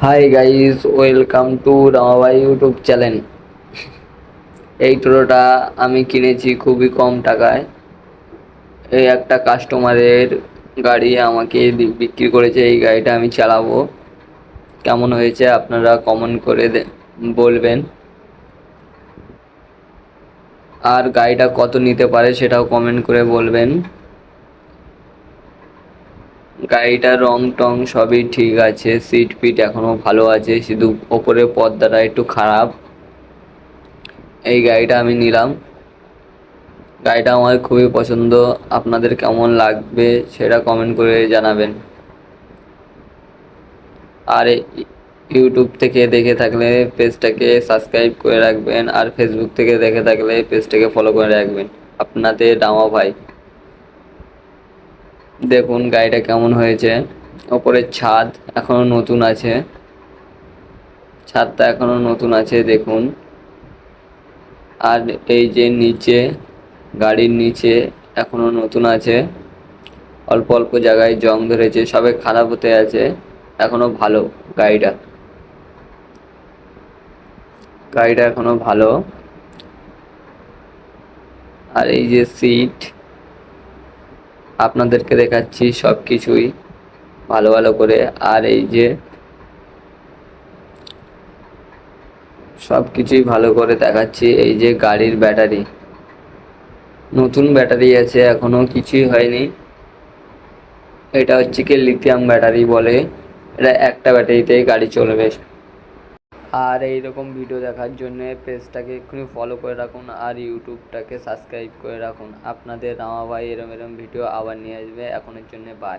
High guys, welcome to Ramabai YouTube channel. এই টোটোটা আমি কিনেছি খুবই কম টাকায়। এই একটা কাস্টমারের গাড়ি আমাকে বিক্রি করেছে। এই গাড়িটা আমি চালাবো। কেমন হয়েছে আপনারা কমেন্ট করে বলবেন। আর গাড়িটা কত নিতে পারে সেটাও কমেন্ট করে বলবেন। গাড়িটার রং টং সবই ঠিক আছে, সিট ফিট এখনো ভালো আছে, শুধু ওপরের পর্দাটা একটু খারাপ। এই গাড়িটা আমি নিলাম। গাড়িটা আমার খুবই পছন্দ। আপনাদের কেমন লাগবে সেটা কমেন্ট করে জানাবেন। আর ইউটিউব থেকে দেখে থাকলে পেজটাকে সাবস্ক্রাইব করে রাখবেন, আর ফেসবুক থেকে দেখে থাকলে পেজটাকে ফলো করে রাখবেন। আপনাদের রামা ভাই। দেখুন গাড়িটা কেমন হয়েছে। ওপরের ছাদ এখনো নতুন আছে, ছাদটা এখনো নতুন আছে দেখুন। আর এই যে নিচে, গাড়ির নিচে এখনো নতুন আছে। অল্প অল্প জায়গায় জং ধরেছে, সবে খারাপ হতে আছে, এখনো ভালো। গাড়িটা গাড়িটা এখনো ভালো। আর এই যে সিট আপনাদেরকে দেখাচ্ছি সব কিছুই ভালো ভালো করে। আর এই যে সব কিছুই ভালো করে দেখাচ্ছি। এই যে গাড়ির ব্যাটারি, নতুন ব্যাটারি আছে, এখনো কিছুই হয়নি। এটা হচ্ছে কি লিথিয়াম ব্যাটারি বলে। এটা একটা ব্যাটারিতেই গাড়ি চলবে। আর এইরকম ভিডিও দেখার জন্য পেজটাকে এক্ষুনি ফলো করে রাখুন, আর ইউটিউবটাকে সাবস্ক্রাইব করে রাখুন। আপনাদের রামা ভাই এরম এরম ভিডিও আবার নিয়ে আসবে। এখনের জন্য বাই।